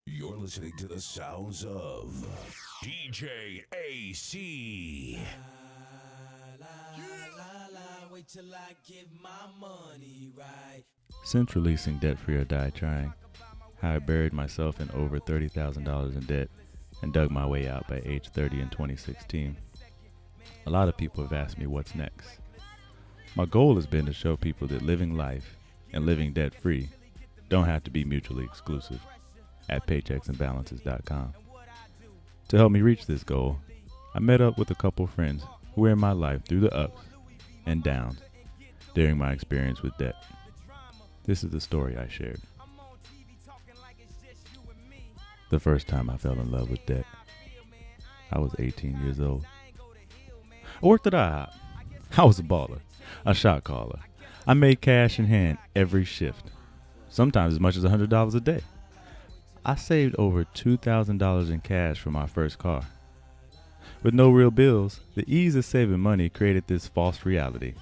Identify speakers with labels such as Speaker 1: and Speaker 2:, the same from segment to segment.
Speaker 1: You're listening to the sounds of DJ AC.
Speaker 2: Wait till I give my money right.
Speaker 3: Since releasing Debt Free or Die Trying, how I buried myself in over $30,000 in debt and dug my way out by age 30 in 2016. A lot of people have asked me what's next. My goal has been to show people that living life and living debt-free don't have to be mutually exclusive at PaychecksAndBalances.com. To help me reach this goal, I met up with a couple friends who were in my life through the ups and downs during my experience with debt. This is the story I shared. The first time I fell in love with debt, I was 18 years old. I worked at IHOP. I was a baller, a shot caller. I made cash in hand every shift, sometimes as much as $100 a day. I saved over $2,000 in cash for my first car. With no real bills, the ease of saving money created this false reality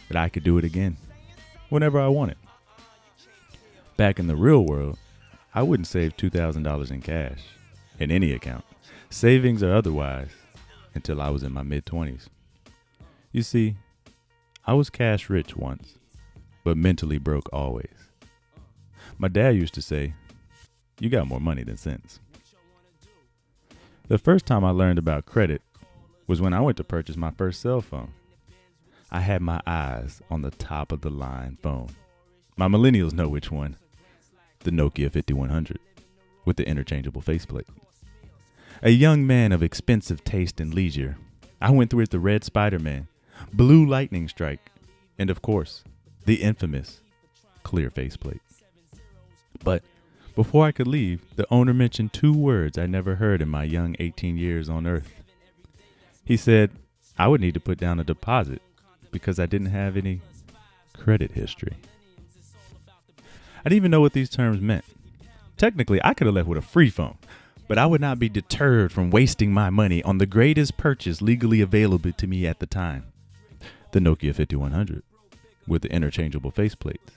Speaker 3: that I could do it again, whenever I wanted. Back in the real world, I wouldn't save $2,000 in cash, in any account, savings or otherwise, until I was in my mid-20s. You see, I was cash rich once, but mentally broke always. My dad used to say, "You got more money than sense." The first time I learned about credit was when I went to purchase my first cell phone. I had my eyes on the top of the line phone. My millennials know which one. The Nokia 5100 with the interchangeable faceplate. A young man of expensive taste and leisure, I went through it the red Spider-Man, blue lightning strike, and of course, the infamous clear faceplate. But before I could leave, the owner mentioned two words I never heard in my young 18 years on earth. He said I would need to put down a deposit because I didn't have any credit history. I didn't even know what these terms meant. Technically, I could have left with a free phone, but I would not be deterred from wasting my money on the greatest purchase legally available to me at the time, the Nokia 5100 with the interchangeable faceplates.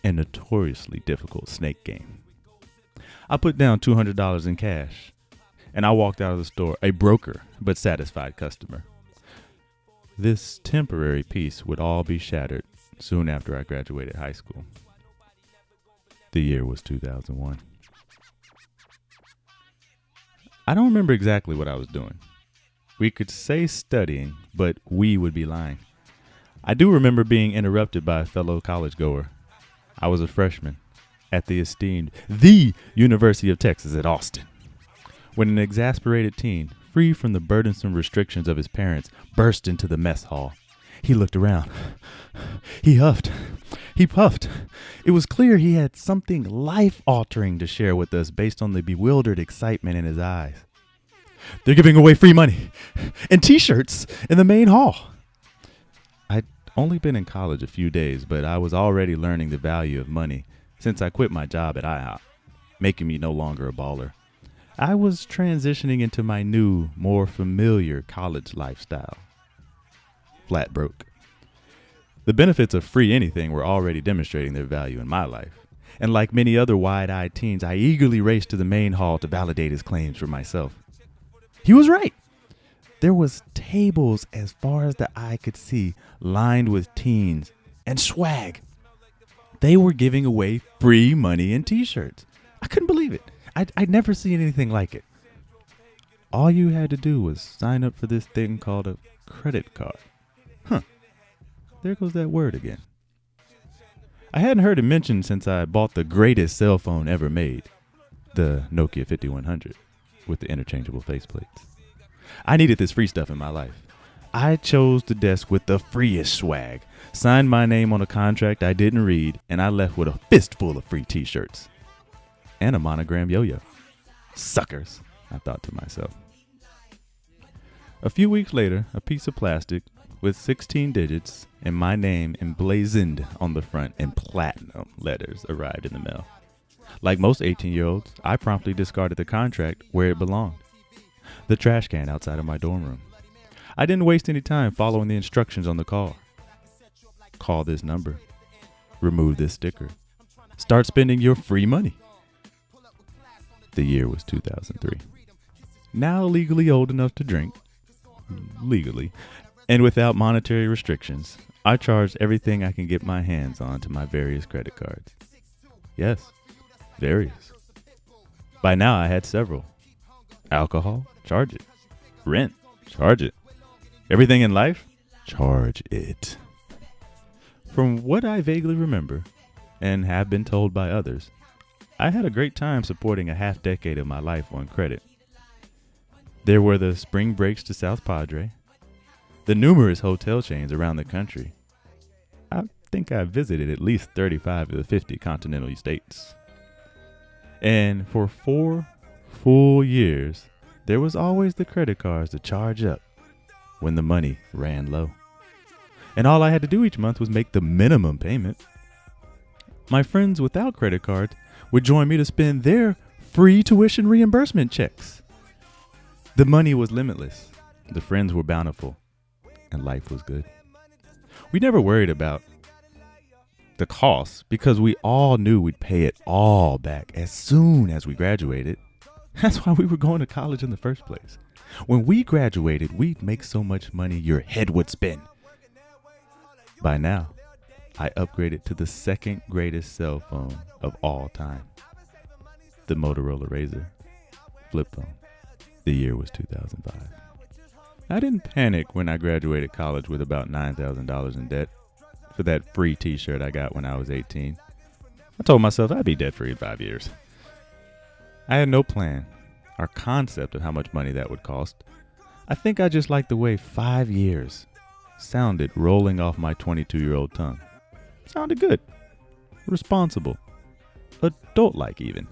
Speaker 3: A notoriously difficult snake game. I put down $200 in cash, and I walked out of the store a broker but satisfied customer. This temporary peace would all be shattered soon after I graduated high school. The year was 2001. I don't remember exactly what I was doing. We could say studying, but we would be lying. I do remember being interrupted by a fellow college goer. I was a freshman at the University of Texas at Austin, when an exasperated teen, free from the burdensome restrictions of his parents, burst into the mess hall. He looked around. He huffed. He puffed. It was clear he had something life-altering to share with us based on the bewildered excitement in his eyes. "They're giving away free money and T-shirts in the main hall." I'd only been in college a few days, but I was already learning the value of money since I quit my job at IHOP, making me no longer a baller. I was transitioning into my new, more familiar college lifestyle. Flat broke. The benefits of free anything were already demonstrating their value in my life. And like many other wide-eyed teens, I eagerly raced to the main hall to validate his claims for myself. He was right. There was tables as far as the eye could see, lined with teens and swag. They were giving away free money and T-shirts. I couldn't believe it. I'd never seen anything like it. All you had to do was sign up for this thing called a credit card. There goes that word again. I hadn't heard it mentioned since I bought the greatest cell phone ever made, the Nokia 5100 with the interchangeable faceplates. I needed this free stuff in my life. I chose the desk with the freest swag, signed my name on a contract I didn't read, and I left with a fistful of free T-shirts and a monogram yo-yo. Suckers, I thought to myself. A few weeks later, a piece of plastic with 16 digits and my name emblazoned on the front in platinum letters arrived in the mail. Like most 18-year-olds, I promptly discarded the contract where it belonged, the trash can outside of my dorm room. I didn't waste any time following the instructions on the call. Call this number. Remove this sticker. Start spending your free money. The year was 2003. Now legally old enough to drink, legally, and without monetary restrictions, I charged everything I can get my hands on to my various credit cards. Yes, various. By now I had several. Alcohol, charge it. Rent, charge it. Everything in life, charge it. From what I vaguely remember, and have been told by others, I had a great time supporting a half decade of my life on credit. There were the spring breaks to South Padre, the numerous hotel chains around the country. I think I visited at least 35 of the 50 continental states. And for 4 full years, there was always the credit cards to charge up when the money ran low. And all I had to do each month was make the minimum payment. My friends without credit cards would join me to spend their free tuition reimbursement checks. The money was limitless, the friends were bountiful, and life was good. We never worried about the costs because we all knew we'd pay it all back as soon as we graduated. That's why we were going to college in the first place. When we graduated, we'd make so much money your head would spin. By now, I upgraded to the second greatest cell phone of all time, the Motorola Razr flip phone. The year was 2005. I didn't panic when I graduated college with about $9,000 in debt for that free t-shirt I got when I was 18. I told myself I'd be debt-free in 5 years. I had no plan or concept of how much money that would cost. I think I just liked the way 5 years sounded rolling off my 22-year-old tongue. Sounded good, responsible, adult-like even.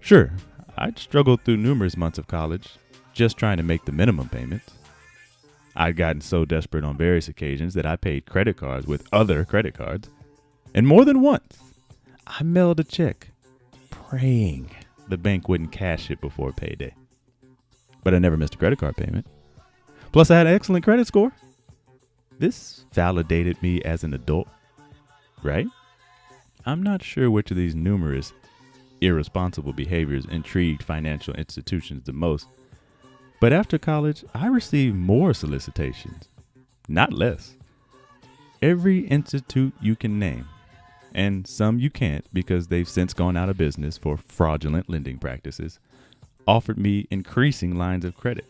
Speaker 3: Sure, I'd struggled through numerous months of college just trying to make the minimum payments. I'd gotten so desperate on various occasions that I paid credit cards with other credit cards. And more than once, I mailed a check, praying the bank wouldn't cash it before payday. But I never missed a credit card payment. Plus, I had an excellent credit score. This validated me as an adult, right? I'm not sure which of these numerous irresponsible behaviors intrigued financial institutions the most, but after college, I received more solicitations, not less. Every institute you can name, and some you can't because they've since gone out of business for fraudulent lending practices, offered me increasing lines of credit.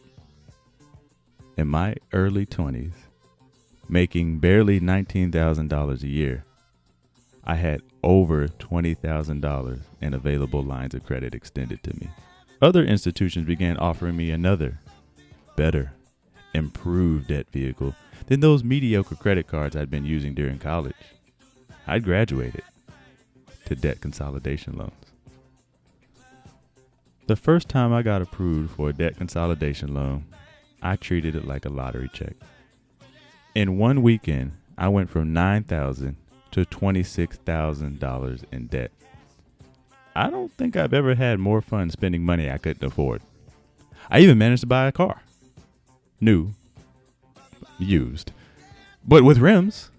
Speaker 3: In my early 20s, making barely $19,000 a year, I had over $20,000 in available lines of credit extended to me. Other institutions began offering me another, better, improved debt vehicle than those mediocre credit cards I'd been using during college. I'd graduated to debt consolidation loans. The first time I got approved for a debt consolidation loan, I treated it like a lottery check. In one weekend, I went from $9,000 to $26,000 in debt. I don't think I've ever had more fun spending money I couldn't afford. I even managed to buy a car. New. Used. But with rims.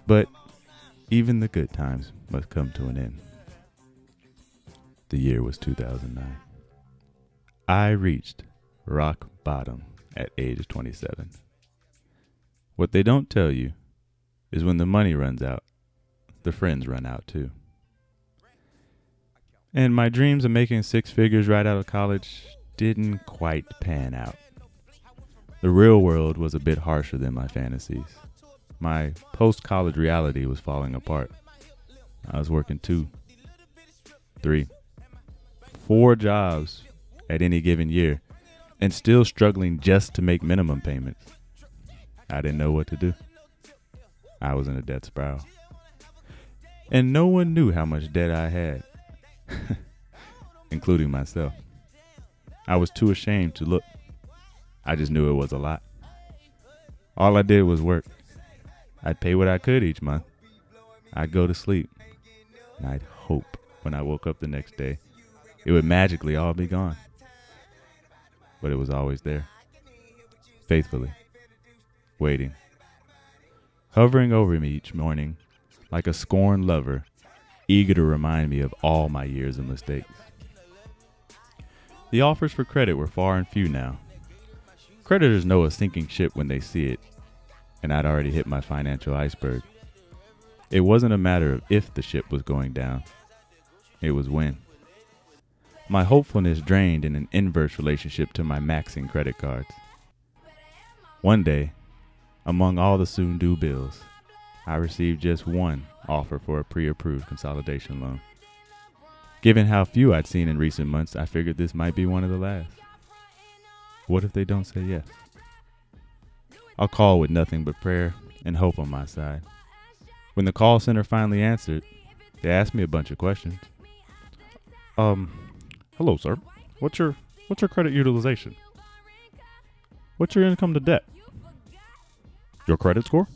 Speaker 3: But even the good times must come to an end. The year was 2009. I reached rock bottom at age 27. What they don't tell you is when the money runs out, the friends run out too. And my dreams of making six figures right out of college didn't quite pan out. The real world was a bit harsher than my fantasies. My post-college reality was falling apart. I was working 2, 3, 4 jobs at any given year and still struggling just to make minimum payments. I didn't know what to do. I was in a debt spiral. And no one knew how much debt I had, including myself. I was too ashamed to look. I just knew it was a lot. All I did was work. I'd pay what I could each month. I'd go to sleep. And I'd hope when I woke up the next day, it would magically all be gone. But it was always there. Faithfully. Waiting. Hovering over me each morning like a scorned lover eager to remind me of all my years of mistakes. The offers for credit were far and few now. Creditors know a sinking ship when they see it, and I'd already hit my financial iceberg. It wasn't a matter of if the ship was going down. It was when. My hopefulness drained in an inverse relationship to my maxing credit cards. One day, among all the soon-due bills, I received just one offer for a pre-approved consolidation loan. Given how few I'd seen in recent months, I figured this might be one of the last. What if they don't say yes? I'll call with nothing but prayer and hope on my side. When the call center finally answered, they asked me a bunch of questions. Hello, sir. What's your credit utilization? What's your income to debt? Your credit score?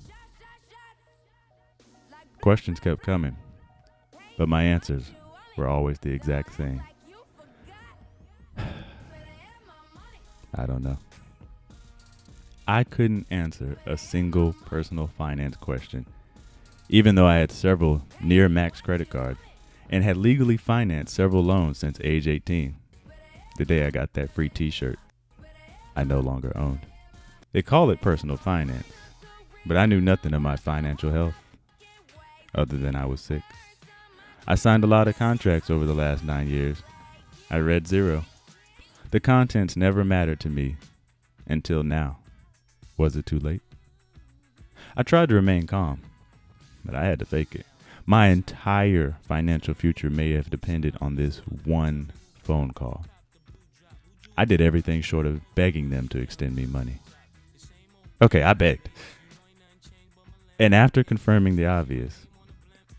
Speaker 3: Questions kept coming, but my answers were always the exact same. I don't know. I couldn't answer a single personal finance question, even though I had several near max credit cards and had legally financed several loans since age 18, the day I got that free t-shirt I no longer owned. They call it personal finance, but I knew nothing of my financial health, other than I was sick. I signed a lot of contracts over the last 9 years. I read zero. The contents never mattered to me until now. Was it too late? I tried to remain calm, but I had to fake it. My entire financial future may have depended on this one phone call. I did everything short of begging them to extend me money. Okay, I begged. And after confirming the obvious,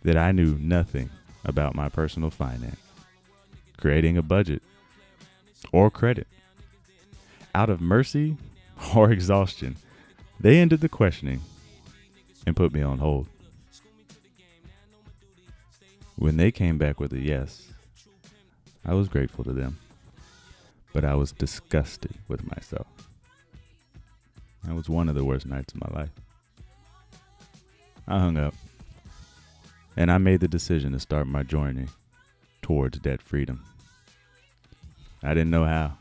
Speaker 3: that I knew nothing about my personal finance, creating a budget, or credit, out of mercy or exhaustion, they ended the questioning and put me on hold. When they came back with a yes, I was grateful to them, but I was disgusted with myself. That was one of the worst nights of my life. I hung up, and I made the decision to start my journey towards debt freedom. I didn't know how.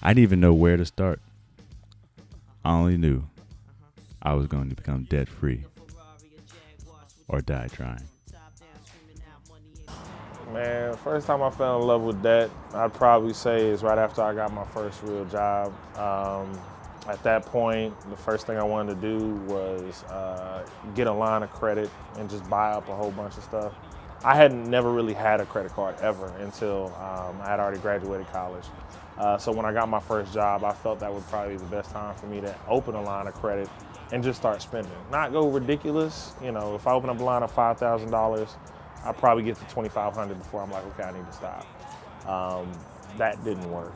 Speaker 3: I didn't even know where to start. I only knew I was going to become debt free or die trying.
Speaker 4: Man, first time I fell in love with debt, I'd probably say is right after I got my first real job. At that point, the first thing I wanted to do was get a line of credit and just buy up a whole bunch of stuff. I had never really had a credit card ever until I had already graduated college. So when I got my first job, I felt that would probably be the best time for me to open a line of credit and just start spending. Not go ridiculous. You know, if I open up a line of $5,000, I'll probably get to $2,500 before I'm like, okay, I need to stop. That didn't work.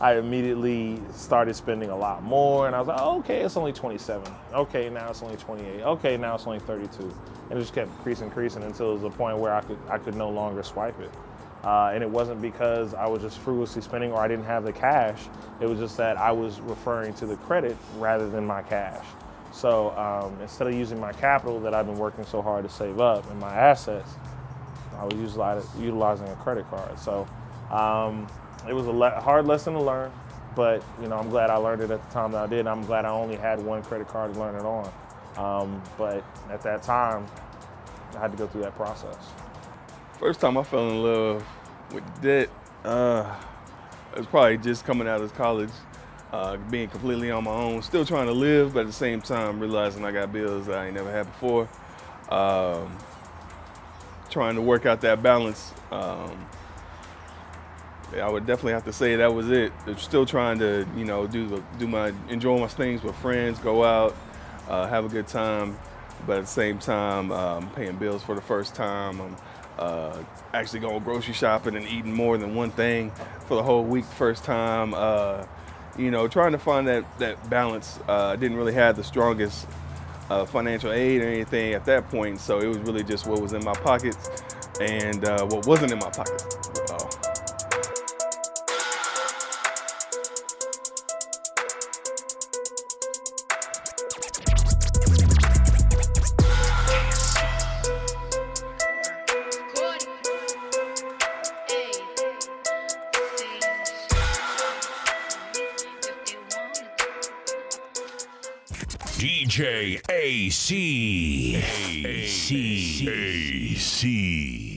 Speaker 4: I immediately started spending a lot more, and I was like, oh, okay, it's only 27. Okay, now it's only 28. Okay, now it's only 32. And it just kept increasing until it was a point where I could no longer swipe it. And it wasn't because I was just frivolously spending or I didn't have the cash. It was just that I was referring to the credit rather than my cash. So instead of using my capital that I've been working so hard to save up and my assets, I was utilizing a credit card. So it was a hard lesson to learn, but you know, I'm glad I learned it at the time that I did. I'm glad I only had one credit card to learn it on. But at that time, I had to go through that process.
Speaker 5: First time I fell in love with debt, it was probably just coming out of college, being completely on my own, still trying to live, but at the same time realizing I got bills that I ain't never had before. Trying to work out that balance. I would definitely have to say that was it. Still trying to, you know, enjoy my things with friends, go out, have a good time, but at the same time, paying bills for the first time. I'm actually going grocery shopping and eating more than one thing for the whole week first time. You know, trying to find that balance. I didn't really have the strongest financial aid or anything at that point, so it was really just what was in my pockets and what wasn't in my pockets.
Speaker 1: DJ AC. AC.